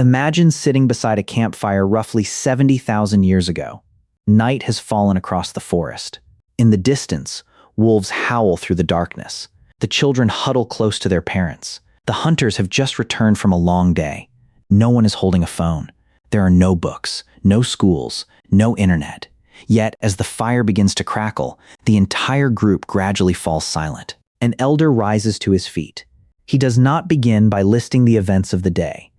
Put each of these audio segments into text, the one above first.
Imagine sitting beside a campfire roughly 70,000 years ago. Night has fallen across the forest. In the distance, wolves howl through the darkness. The children huddle close to their parents. The hunters have just returned from a long day. No one is holding a phone. There are no books, no schools, no internet. Yet, as the fire begins to crackle, the entire group gradually falls silent. An elder rises to his feet. He does not begin by listing the events of the day,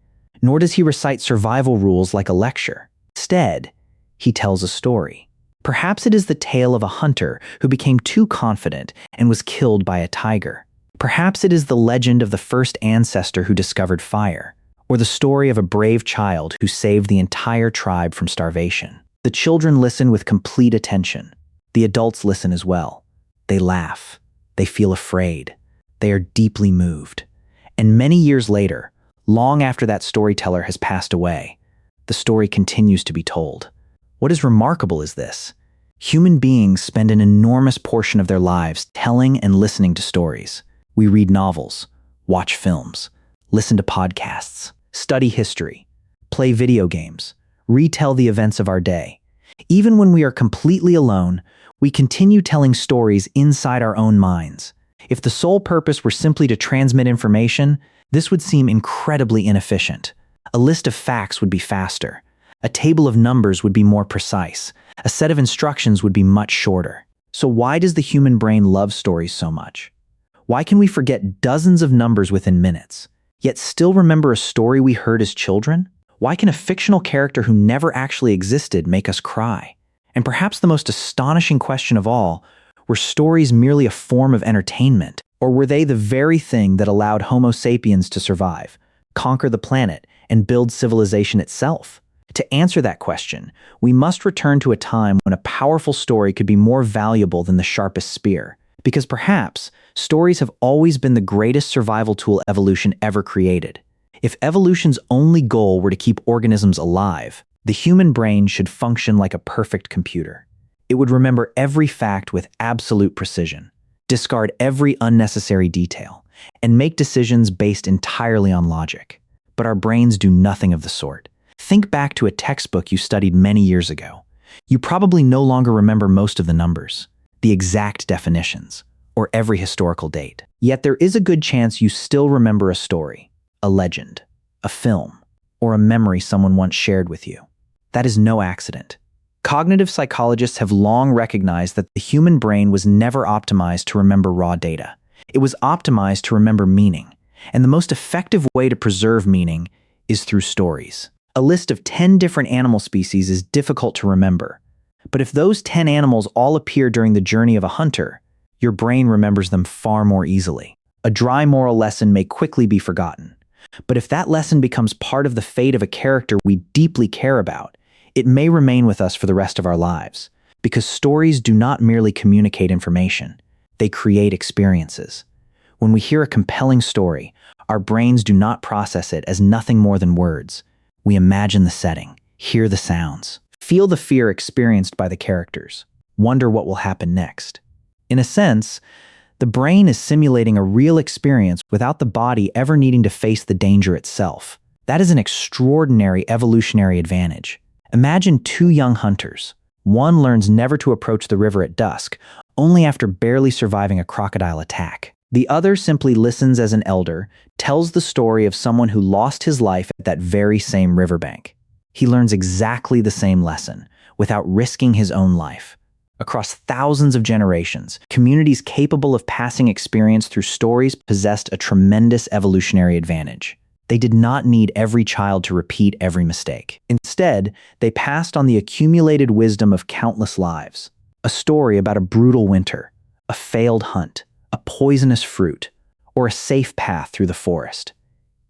nor does he recite survival rules like a lecture. Instead, he tells a story. Perhaps it is the tale of a hunter who became too confident and was killed by a tiger. Perhaps it is the legend of the first ancestor who discovered fire, or the story of a brave child who saved the entire tribe from starvation. The children listen with complete attention. The adults listen as well. They laugh. They feel afraid. They are deeply moved. And many years later, long after that storyteller has passed away, the story continues to be told. What is remarkable is this: human beings spend an enormous portion of their lives telling and listening to stories. We read novels, watch films, listen to podcasts, study history, play video games, retell the events of our day. Even when we are completely alone, we continue telling stories inside our own minds. If the sole purpose were simply to transmit information, this would seem incredibly inefficient. A list of facts would be faster. A table of numbers would be more precise. A set of instructions would be much shorter. So why does the human brain love stories so much? Why can we forget dozens of numbers within minutes, yet still remember a story we heard as children? Why can a fictional character who never actually existed make us cry? And perhaps the most astonishing question of all, were stories merely a form of entertainment, or were they the very thing that allowed Homo sapiens to survive, conquer the planet, and build civilization itself? To answer that question, we must return to a time when a powerful story could be more valuable than the sharpest spear, because perhaps stories have always been the greatest survival tool evolution ever created. If evolution's only goal were to keep organisms alive, the human brain should function like a perfect computer. It would remember every fact with absolute precision, discard every unnecessary detail, and make decisions based entirely on logic. But our brains do nothing of the sort. Think back to a textbook you studied many years ago. You probably no longer remember most of the numbers, the exact definitions, or every historical date. Yet there is a good chance you still remember a story, a legend, a film, or a memory someone once shared with you. That is no accident. Cognitive psychologists have long recognized that the human brain was never optimized to remember raw data. It was optimized to remember meaning, and the most effective way to preserve meaning is through stories. A list of 10 different animal species is difficult to remember, but if those 10 animals all appear during the journey of a hunter, your brain remembers them far more easily. A dry moral lesson may quickly be forgotten, but if that lesson becomes part of the fate of a character we deeply care about, it may remain with us for the rest of our lives, because stories do not merely communicate information, they create experiences. When we hear a compelling story, our brains do not process it as nothing more than words. We imagine the setting, hear the sounds, feel the fear experienced by the characters, wonder what will happen next. In a sense, the brain is simulating a real experience without the body ever needing to face the danger itself. That is an extraordinary evolutionary advantage. Imagine two young hunters. One learns never to approach the river at dusk, only after barely surviving a crocodile attack. The other simply listens as an elder tells the story of someone who lost his life at that very same riverbank. He learns exactly the same lesson, without risking his own life. Across thousands of generations, communities capable of passing experience through stories possessed a tremendous evolutionary advantage. They did not need every child to repeat every mistake. Instead, they passed on the accumulated wisdom of countless lives. A story about a brutal winter, a failed hunt, a poisonous fruit, or a safe path through the forest.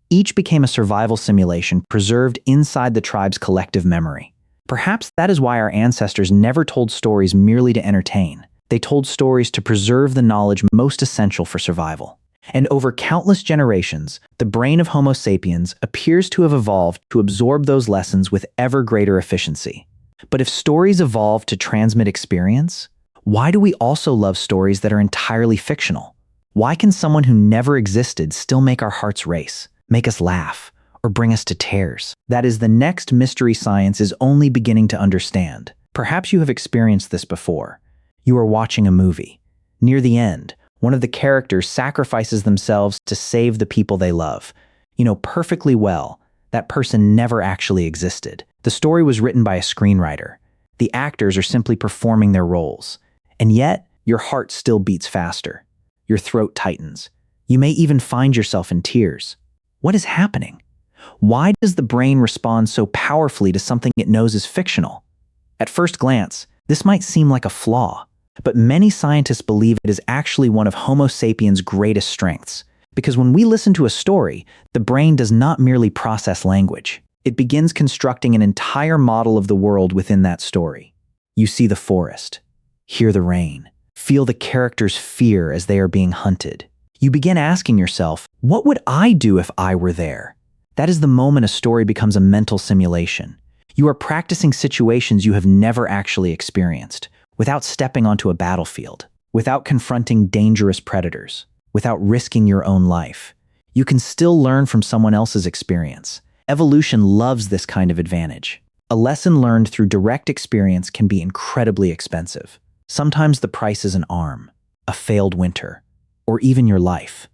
Each became a survival simulation preserved inside the tribe's collective memory. Perhaps that is why our ancestors never told stories merely to entertain. They told stories to preserve the knowledge most essential for survival. And over countless generations, the brain of Homo sapiens appears to have evolved to absorb those lessons with ever greater efficiency. But if stories evolve to transmit experience, why do we also love stories that are entirely fictional? Why can someone who never existed still make our hearts race, make us laugh, or bring us to tears? That is the next mystery science is only beginning to understand. Perhaps you have experienced this before. You are watching a movie. Near the end, one of the characters sacrifices themselves to save the people they love. You know perfectly well that person never actually existed. The story was written by a screenwriter. The actors are simply performing their roles. And yet, your heart still beats faster. Your throat tightens. You may even find yourself in tears. What is happening? Why does the brain respond so powerfully to something it knows is fictional? At first glance, this might seem like a flaw, but many scientists believe it is actually one of Homo sapiens' greatest strengths. Because when we listen to a story, the brain does not merely process language. It begins constructing an entire model of the world within that story. You see the forest, hear the rain, feel the characters' fear as they are being hunted. You begin asking yourself, what would I do if I were there? That is the moment a story becomes a mental simulation. You are practicing situations you have never actually experienced, without stepping onto a battlefield, without confronting dangerous predators, without risking your own life. You can still learn from someone else's experience. Evolution loves this kind of advantage. A lesson learned through direct experience can be incredibly expensive. Sometimes the price is an arm, a failed winter, or even your life.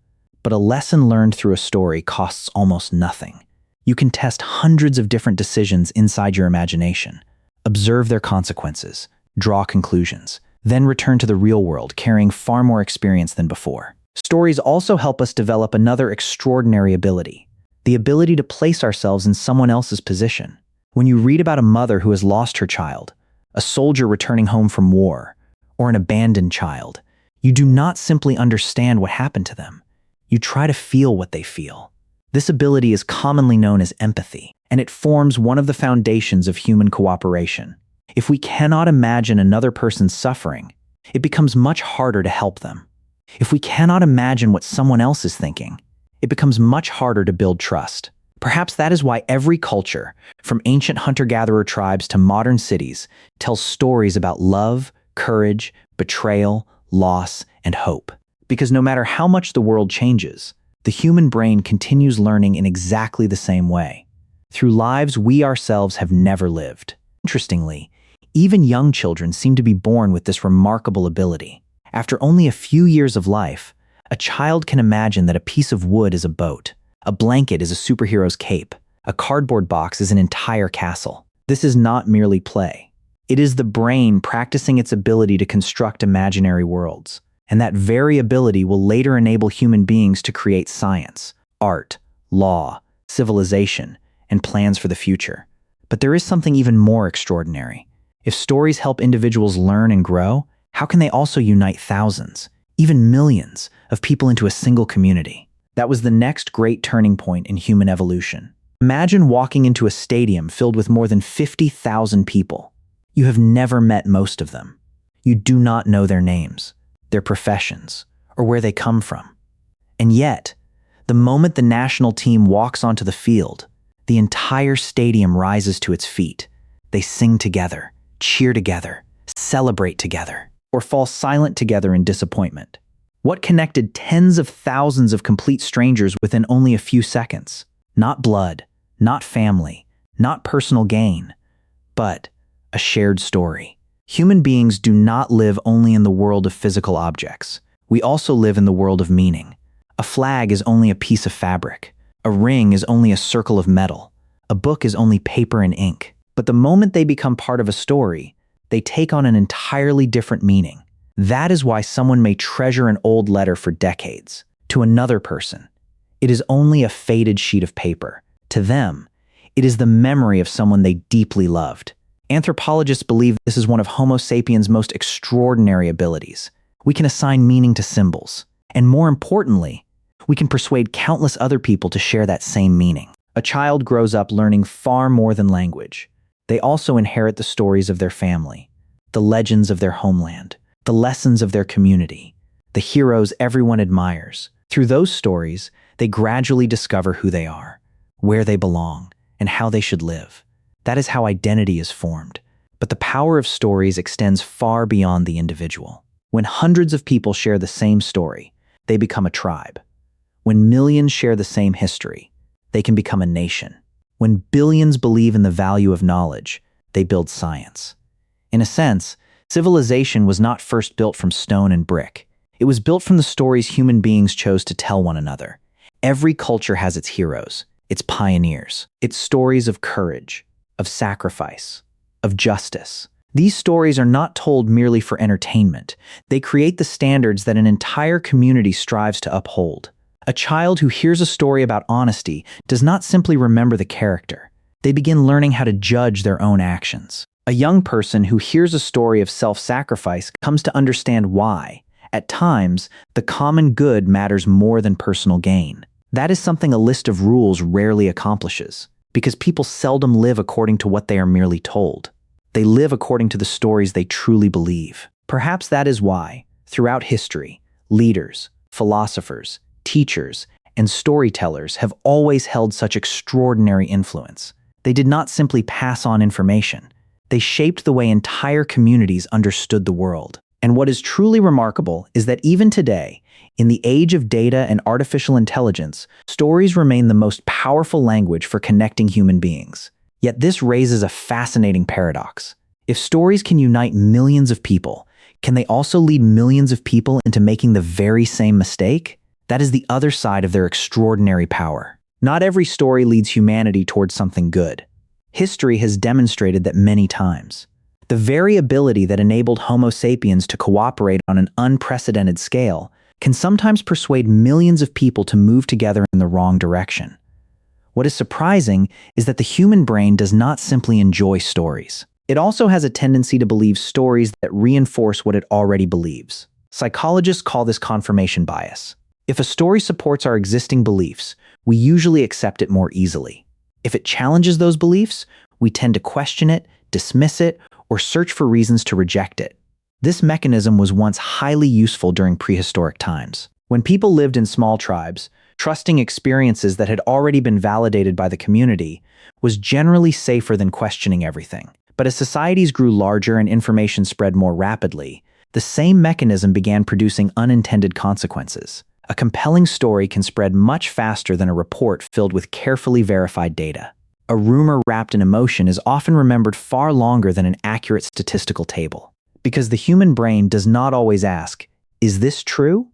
But a lesson learned through a story costs almost nothing. You can test hundreds of different decisions inside your imagination, observe their consequences, draw conclusions, then return to the real world carrying far more experience than before. Stories also help us develop another extraordinary ability, the ability to place ourselves in someone else's position. When you read about a mother who has lost her child, a soldier returning home from war, or an abandoned child, you do not simply understand what happened to them. You try to feel what they feel. This ability is commonly known as empathy, and it forms one of the foundations of human cooperation. If we cannot imagine another person's suffering, it becomes much harder to help them. If we cannot imagine what someone else is thinking, it becomes much harder to build trust. Perhaps that is why every culture, from ancient hunter-gatherer tribes to modern cities, tells stories about love, courage, betrayal, loss, and hope. Because no matter how much the world changes, the human brain continues learning in exactly the same way, through lives we ourselves have never lived. Interestingly, even young children seem to be born with this remarkable ability. After only a few years of life, a child can imagine that a piece of wood is a boat, a blanket is a superhero's cape, a cardboard box is an entire castle. This is not merely play. It is the brain practicing its ability to construct imaginary worlds. And that very ability will later enable human beings to create science, art, law, civilization, and plans for the future. But there is something even more extraordinary. If stories help individuals learn and grow, how can they also unite thousands, even millions, of people into a single community? That was the next great turning point in human evolution. Imagine walking into a stadium filled with more than 50,000 people. You have never met most of them. You do not know their names, their professions, or where they come from. And yet, the moment the national team walks onto the field, the entire stadium rises to its feet. They sing together, cheer together, celebrate together, or fall silent together in disappointment. What connected tens of thousands of complete strangers within only a few seconds? Not blood, not family, not personal gain, but a shared story. Human beings do not live only in the world of physical objects. We also live in the world of meaning. A flag is only a piece of fabric. A ring is only a circle of metal. A book is only paper and ink. But the moment they become part of a story, they take on an entirely different meaning. That is why someone may treasure an old letter for decades. To another person, it is only a faded sheet of paper. To them, it is the memory of someone they deeply loved. Anthropologists believe this is one of Homo sapiens' most extraordinary abilities. We can assign meaning to symbols, and more importantly, we can persuade countless other people to share that same meaning. A child grows up learning far more than language. They also inherit the stories of their family, the legends of their homeland, the lessons of their community, the heroes everyone admires. Through those stories, they gradually discover who they are, where they belong, and how they should live. That is how identity is formed. But the power of stories extends far beyond the individual. When hundreds of people share the same story, they become a tribe. When millions share the same history, they can become a nation. When billions believe in the value of knowledge, they build science. In a sense, civilization was not first built from stone and brick. It was built from the stories human beings chose to tell one another. Every culture has its heroes, its pioneers, its stories of courage, of sacrifice, of justice. These stories are not told merely for entertainment. They create the standards that an entire community strives to uphold. A child who hears a story about honesty does not simply remember the character. They begin learning how to judge their own actions. A young person who hears a story of self-sacrifice comes to understand why. At times, the common good matters more than personal gain. That is something a list of rules rarely accomplishes, because people seldom live according to what they are merely told. They live according to the stories they truly believe. Perhaps that is why, throughout history, leaders, philosophers, teachers, and storytellers have always held such extraordinary influence. They did not simply pass on information. They shaped the way entire communities understood the world. And what is truly remarkable is that even today, in the age of data and artificial intelligence, stories remain the most powerful language for connecting human beings. Yet this raises a fascinating paradox. If stories can unite millions of people, can they also lead millions of people into making the very same mistake? That is the other side of their extraordinary power. Not every story leads humanity towards something good. History has demonstrated that many times. The very ability that enabled Homo sapiens to cooperate on an unprecedented scale can sometimes persuade millions of people to move together in the wrong direction. What is surprising is that the human brain does not simply enjoy stories. It also has a tendency to believe stories that reinforce what it already believes. Psychologists call this confirmation bias. If a story supports our existing beliefs, we usually accept it more easily. If it challenges those beliefs, we tend to question it, dismiss it, or search for reasons to reject it. This mechanism was once highly useful during prehistoric times. When people lived in small tribes, trusting experiences that had already been validated by the community was generally safer than questioning everything. But as societies grew larger and information spread more rapidly, the same mechanism began producing unintended consequences. A compelling story can spread much faster than a report filled with carefully verified data. A rumor wrapped in emotion is often remembered far longer than an accurate statistical table. Because the human brain does not always ask, "Is this true?"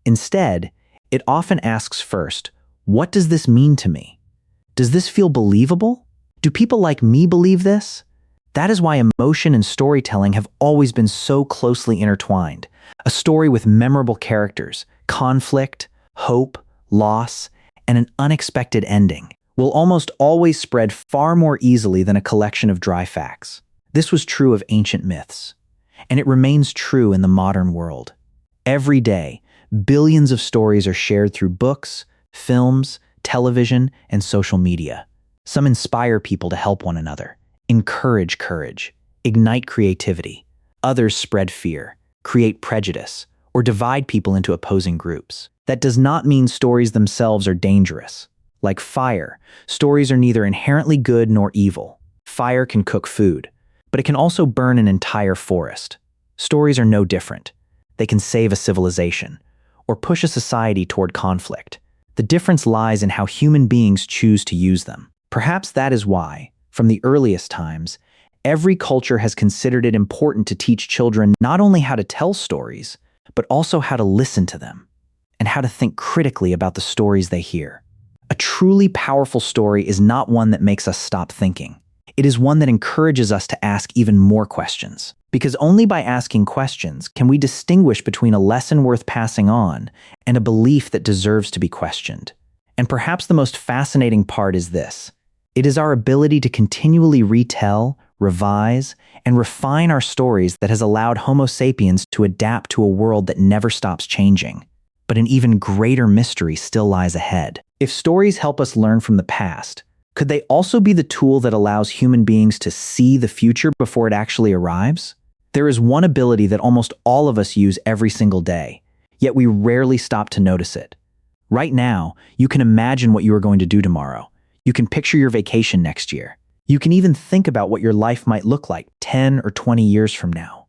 Instead, it often asks first, "What does this mean to me? Does this feel believable? Do people like me believe this?" That is why emotion and storytelling have always been so closely intertwined. A story with memorable characters, conflict, hope, loss, and an unexpected ending will almost always spread far more easily than a collection of dry facts. This was true of ancient myths, and it remains true in the modern world. Every day, billions of stories are shared through books, films, television, and social media. Some inspire people to help one another, encourage courage, ignite creativity. Others spread fear, create prejudice, or divide people into opposing groups. That does not mean stories themselves are dangerous. Like fire, stories are neither inherently good nor evil. Fire can cook food, but it can also burn an entire forest. Stories are no different. They can save a civilization, or push a society toward conflict. The difference lies in how human beings choose to use them. Perhaps that is why, from the earliest times, every culture has considered it important to teach children not only how to tell stories, but also how to listen to them, and how to think critically about the stories they hear. A truly powerful story is not one that makes us stop thinking. It is one that encourages us to ask even more questions. Because only by asking questions can we distinguish between a lesson worth passing on and a belief that deserves to be questioned. And perhaps the most fascinating part is this. It is our ability to continually retell, revise, and refine our stories that has allowed Homo sapiens to adapt to a world that never stops changing. But an even greater mystery still lies ahead. If stories help us learn from the past, could they also be the tool that allows human beings to see the future before it actually arrives? There is one ability that almost all of us use every single day, yet we rarely stop to notice it. Right now, you can imagine what you are going to do tomorrow. You can picture your vacation next year. You can even think about what your life might look like 10 or 20 years from now.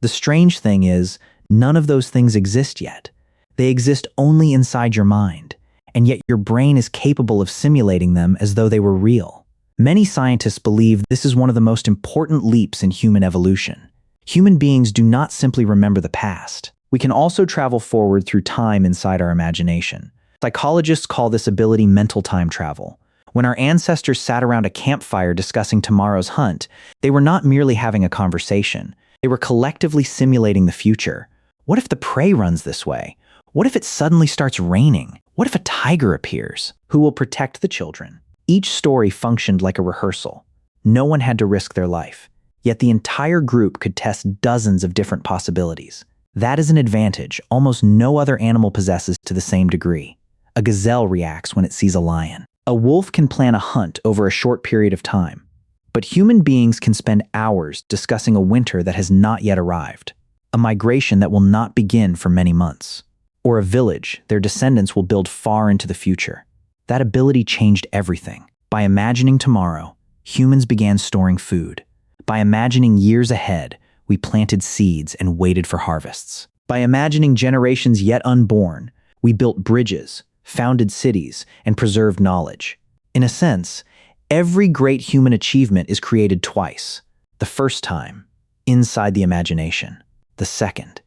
The strange thing is, none of those things exist yet. They exist only inside your mind, and yet your brain is capable of simulating them as though they were real. Many scientists believe this is one of the most important leaps in human evolution. Human beings do not simply remember the past. We can also travel forward through time inside our imagination. Psychologists call this ability mental time travel. When our ancestors sat around a campfire discussing tomorrow's hunt, they were not merely having a conversation. They were collectively simulating the future. What if the prey runs this way? What if it suddenly starts raining? What if a tiger appears? Who will protect the children? Each story functioned like a rehearsal. No one had to risk their life, yet the entire group could test dozens of different possibilities. That is an advantage almost no other animal possesses to the same degree. A gazelle reacts when it sees a lion. A wolf can plan a hunt over a short period of time, but human beings can spend hours discussing a winter that has not yet arrived, a migration that will not begin for many months, or a village their descendants will build far into the future. That ability changed everything. By imagining tomorrow, humans began storing food. By imagining years ahead, we planted seeds and waited for harvests. By imagining generations yet unborn, we built bridges, founded cities, and preserved knowledge. In a sense, every great human achievement is created twice. The first time, inside the imagination. The second,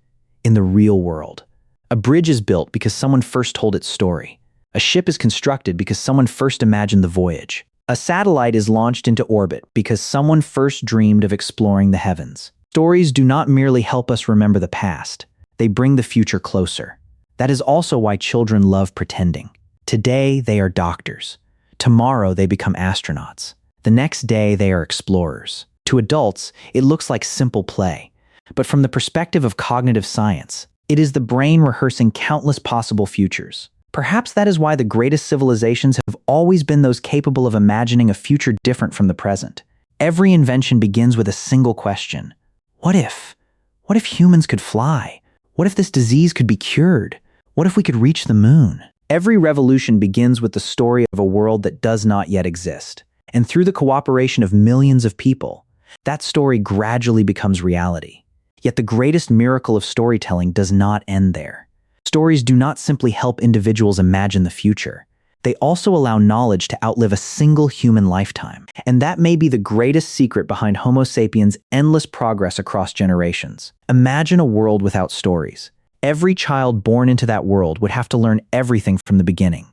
in the real world. A bridge is built because someone first told its story. A ship is constructed because someone first imagined the voyage. A satellite is launched into orbit because someone first dreamed of exploring the heavens. Stories do not merely help us remember the past, they bring the future closer. That is also why children love pretending. Today, they are doctors. Tomorrow, they become astronauts. The next day, they are explorers. To adults, it looks like simple play. But from the perspective of cognitive science, it is the brain rehearsing countless possible futures. Perhaps that is why the greatest civilizations have always been those capable of imagining a future different from the present. Every invention begins with a single question. What if? What if humans could fly? What if this disease could be cured? What if we could reach the moon? Every revolution begins with the story of a world that does not yet exist. And through the cooperation of millions of people, that story gradually becomes reality. Yet the greatest miracle of storytelling does not end there. Stories do not simply help individuals imagine the future. They also allow knowledge to outlive a single human lifetime. And that may be the greatest secret behind Homo sapiens' endless progress across generations. Imagine a world without stories. Every child born into that world would have to learn everything from the beginning.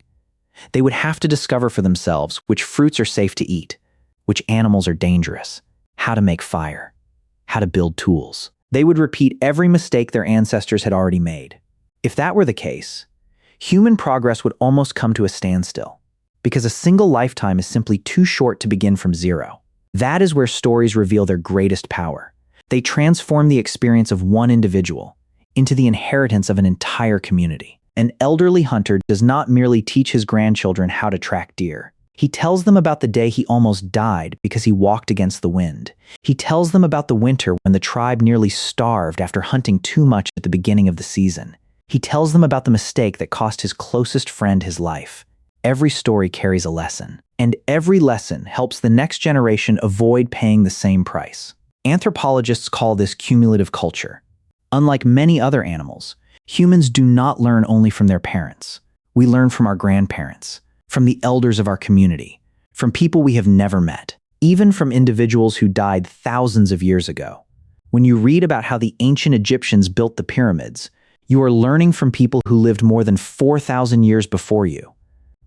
They would have to discover for themselves which fruits are safe to eat, which animals are dangerous, how to make fire, how to build tools. They would repeat every mistake their ancestors had already made. If that were the case, human progress would almost come to a standstill, because a single lifetime is simply too short to begin from zero. That is where stories reveal their greatest power. They transform the experience of one individual into the inheritance of an entire community. An elderly hunter does not merely teach his grandchildren how to track deer. He tells them about the day he almost died because he walked against the wind. He tells them about the winter when the tribe nearly starved after hunting too much at the beginning of the season. He tells them about the mistake that cost his closest friend his life. Every story carries a lesson, and every lesson helps the next generation avoid paying the same price. Anthropologists call this cumulative culture. Unlike many other animals, humans do not learn only from their parents. We learn from our grandparents, from the elders of our community, from people we have never met, even from individuals who died thousands of years ago. When you read about how the ancient Egyptians built the pyramids, you are learning from people who lived more than 4,000 years before you.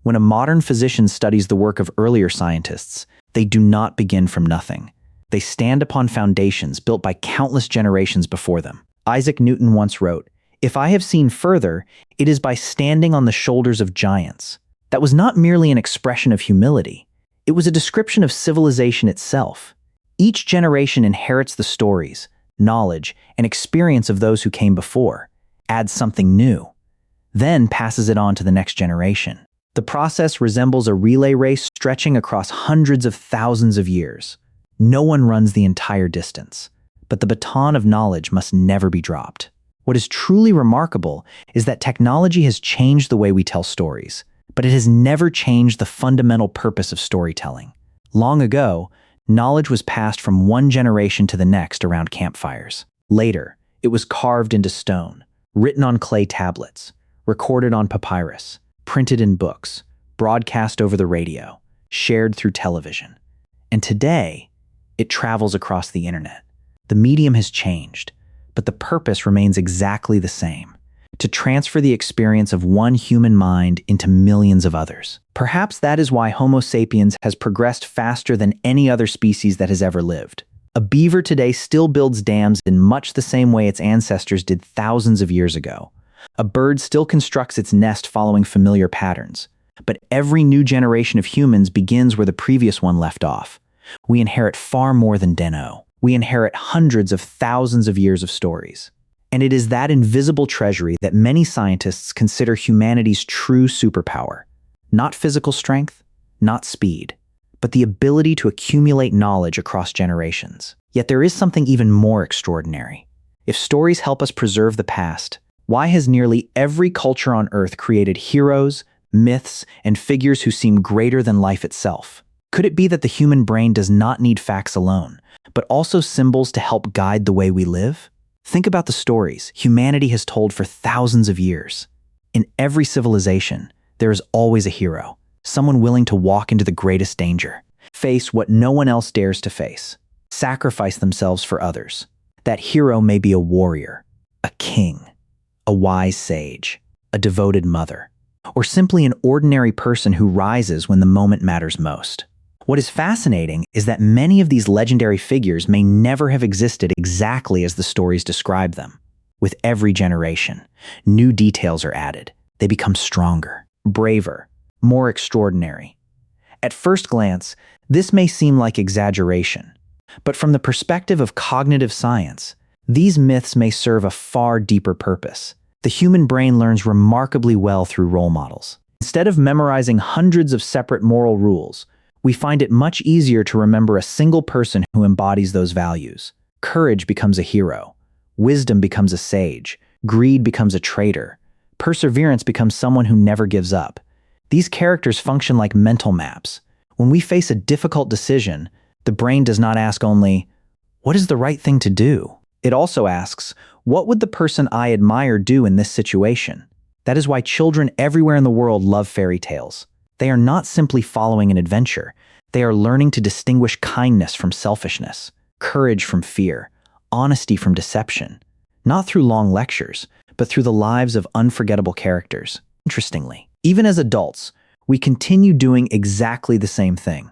When a modern physician studies the work of earlier scientists, they do not begin from nothing. They stand upon foundations built by countless generations before them. Isaac Newton once wrote, "If I have seen further, it is by standing on the shoulders of giants." That was not merely an expression of humility. It was a description of civilization itself. Each generation inherits the stories, knowledge, and experience of those who came before, adds something new, then passes it on to the next generation. The process resembles a relay race stretching across hundreds of thousands of years. No one runs the entire distance, but the baton of knowledge must never be dropped. What is truly remarkable is that technology has changed the way we tell stories, but it has never changed the fundamental purpose of storytelling. Long ago, knowledge was passed from one generation to the next around campfires. Later, it was carved into stone, written on clay tablets, recorded on papyrus, printed in books, broadcast over the radio, shared through television. And today, it travels across the internet. The medium has changed, but the purpose remains exactly the same: to transfer the experience of one human mind into millions of others. Perhaps that is why Homo sapiens has progressed faster than any other species that has ever lived. A beaver today still builds dams in much the same way its ancestors did thousands of years ago. A bird still constructs its nest following familiar patterns. But every new generation of humans begins where the previous one left off. We inherit far more than DNA. We inherit hundreds of thousands of years of stories. And it is that invisible treasury that many scientists consider humanity's true superpower. Not physical strength, not speed, but the ability to accumulate knowledge across generations. Yet there is something even more extraordinary. If stories help us preserve the past, why has nearly every culture on Earth created heroes, myths, and figures who seem greater than life itself? Could it be that the human brain does not need facts alone, but also symbols to help guide the way we live? Think about the stories humanity has told for thousands of years. In every civilization, there is always a hero, someone willing to walk into the greatest danger, face what no one else dares to face, sacrifice themselves for others. That hero may be a warrior, a king, a wise sage, a devoted mother, or simply an ordinary person who rises when the moment matters most. What is fascinating is that many of these legendary figures may never have existed exactly as the stories describe them. With every generation, new details are added. They become stronger, braver, more extraordinary. At first glance, this may seem like exaggeration, but from the perspective of cognitive science, these myths may serve a far deeper purpose. The human brain learns remarkably well through role models. Instead of memorizing hundreds of separate moral rules, we find it much easier to remember a single person who embodies those values. Courage becomes a hero. Wisdom becomes a sage. Greed becomes a traitor. Perseverance becomes someone who never gives up. These characters function like mental maps. When we face a difficult decision, the brain does not ask only, "What is the right thing to do?" It also asks, "What would the person I admire do in this situation?" That is why children everywhere in the world love fairy tales. They are not simply following an adventure. They are learning to distinguish kindness from selfishness, courage from fear, honesty from deception, not through long lectures, but through the lives of unforgettable characters. Interestingly, even as adults, we continue doing exactly the same thing.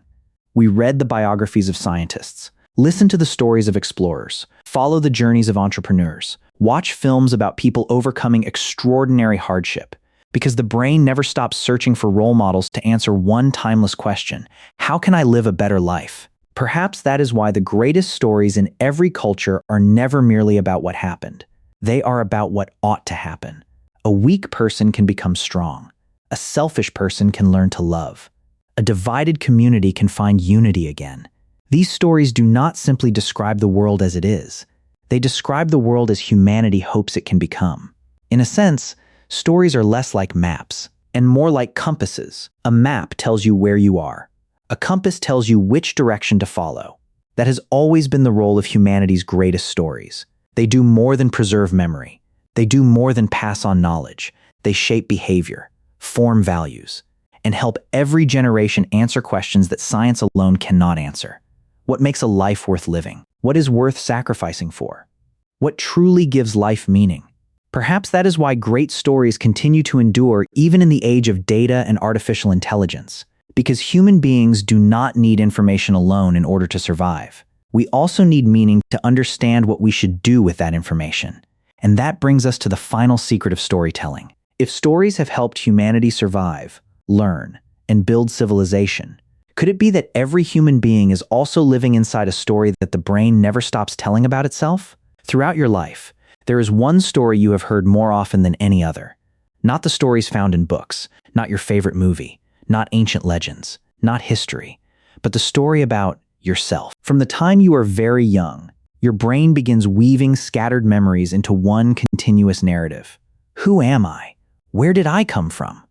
We read the biographies of scientists, listen to the stories of explorers, follow the journeys of entrepreneurs, watch films about people overcoming extraordinary hardship, because the brain never stops searching for role models to answer one timeless question: how can I live a better life? Perhaps that is why the greatest stories in every culture are never merely about what happened. They are about what ought to happen. A weak person can become strong. A selfish person can learn to love. A divided community can find unity again. These stories do not simply describe the world as it is. They describe the world as humanity hopes it can become. In a sense, stories are less like maps and more like compasses. A map tells you where you are. A compass tells you which direction to follow. That has always been the role of humanity's greatest stories. They do more than preserve memory. They do more than pass on knowledge. They shape behavior, form values, and help every generation answer questions that science alone cannot answer. What makes a life worth living? What is worth sacrificing for? What truly gives life meaning? Perhaps that is why great stories continue to endure even in the age of data and artificial intelligence, because human beings do not need information alone in order to survive. We also need meaning to understand what we should do with that information. And that brings us to the final secret of storytelling. If stories have helped humanity survive, learn, and build civilization, could it be that every human being is also living inside a story that the brain never stops telling about itself? Throughout your life, there is one story you have heard more often than any other. Not the stories found in books, not your favorite movie, not ancient legends, not history, but the story about yourself. From the time you are very young, your brain begins weaving scattered memories into one continuous narrative. Who am I? Where did I come from?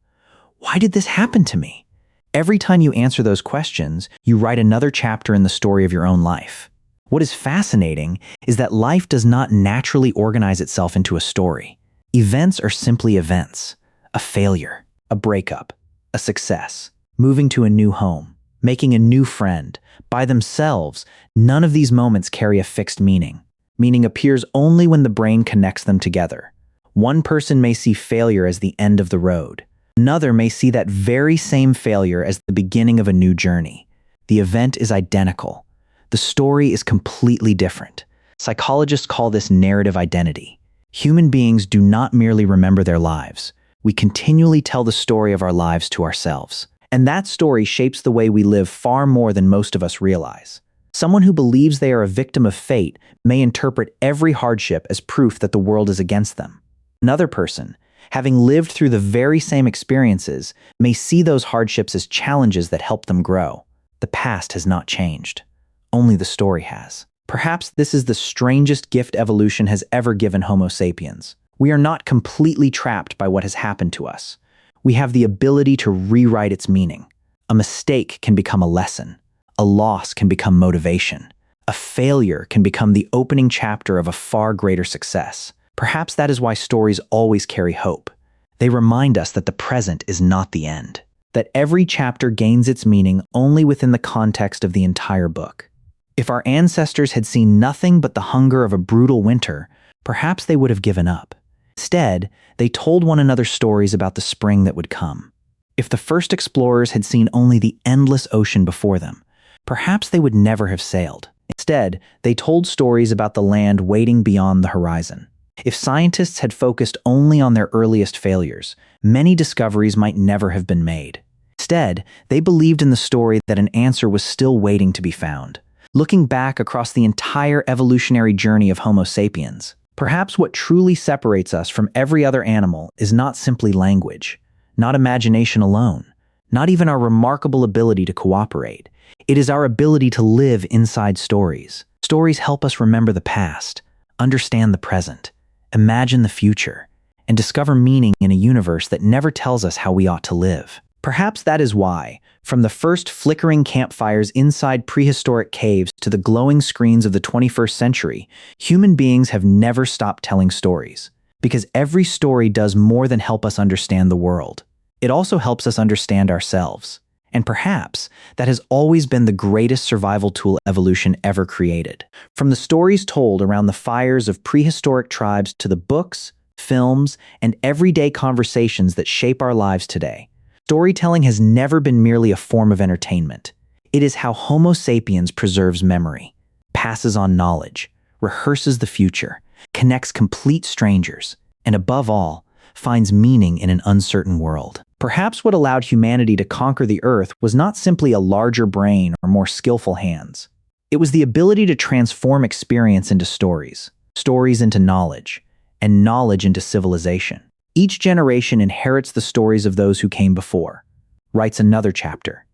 Why did this happen to me? Every time you answer those questions, you write another chapter in the story of your own life. What is fascinating is that life does not naturally organize itself into a story. Events are simply events. A failure, a breakup, a success, moving to a new home, making a new friend. By themselves, none of these moments carry a fixed meaning. Meaning appears only when the brain connects them together. One person may see failure as the end of the road. Another may see that very same failure as the beginning of a new journey. The event is identical. The story is completely different. Psychologists call this narrative identity. Human beings do not merely remember their lives. We continually tell the story of our lives to ourselves. And that story shapes the way we live far more than most of us realize. Someone who believes they are a victim of fate may interpret every hardship as proof that the world is against them. Another person, having lived through the very same experiences, may see those hardships as challenges that help them grow. The past has not changed. Only the story has. Perhaps this is the strangest gift evolution has ever given Homo sapiens. We are not completely trapped by what has happened to us. We have the ability to rewrite its meaning. A mistake can become a lesson. A loss can become motivation. A failure can become the opening chapter of a far greater success. Perhaps that is why stories always carry hope. They remind us that the present is not the end, that every chapter gains its meaning only within the context of the entire book. If our ancestors had seen nothing but the hunger of a brutal winter, perhaps they would have given up. Instead, they told one another stories about the spring that would come. If the first explorers had seen only the endless ocean before them, perhaps they would never have sailed. Instead, they told stories about the land waiting beyond the horizon. If scientists had focused only on their earliest failures, many discoveries might never have been made. Instead, they believed in the story that an answer was still waiting to be found. Looking back across the entire evolutionary journey of Homo sapiens, perhaps what truly separates us from every other animal is not simply language, not imagination alone, not even our remarkable ability to cooperate. It is our ability to live inside stories. Stories help us remember the past, understand the present, imagine the future, and discover meaning in a universe that never tells us how we ought to live. Perhaps that is why, from the first flickering campfires inside prehistoric caves to the glowing screens of the 21st century, human beings have never stopped telling stories. Because every story does more than help us understand the world. It also helps us understand ourselves. And perhaps that has always been the greatest survival tool evolution ever created. From the stories told around the fires of prehistoric tribes to the books, films, and everyday conversations that shape our lives today, storytelling has never been merely a form of entertainment. It is how Homo sapiens preserves memory, passes on knowledge, rehearses the future, connects complete strangers, and above all, finds meaning in an uncertain world. Perhaps what allowed humanity to conquer the earth was not simply a larger brain or more skillful hands. It was the ability to transform experience into stories, stories into knowledge, and knowledge into civilization. Each generation inherits the stories of those who came before, writes another chapter,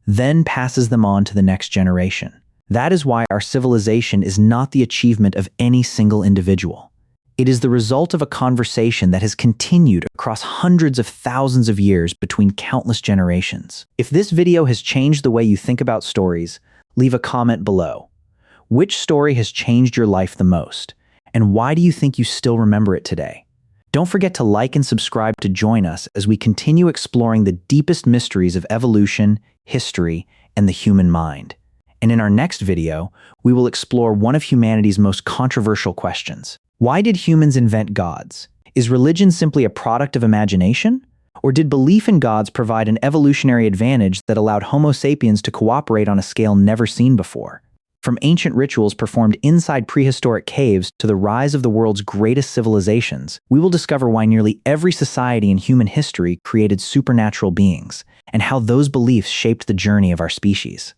then passes them on to the next generation. That is why our civilization is not the achievement of any single individual. It is the result of a conversation that has continued across hundreds of thousands of years between countless generations. If this video has changed the way you think about stories, leave a comment below. Which story has changed your life the most? And why do you think you still remember it today? Don't forget to like and subscribe to join us as we continue exploring the deepest mysteries of evolution, history, and the human mind. And in our next video, we will explore one of humanity's most controversial questions. Why did humans invent gods? Is religion simply a product of imagination? Or did belief in gods provide an evolutionary advantage that allowed Homo sapiens to cooperate on a scale never seen before? From ancient rituals performed inside prehistoric caves to the rise of the world's greatest civilizations, we will discover why nearly every society in human history created supernatural beings, and how those beliefs shaped the journey of our species.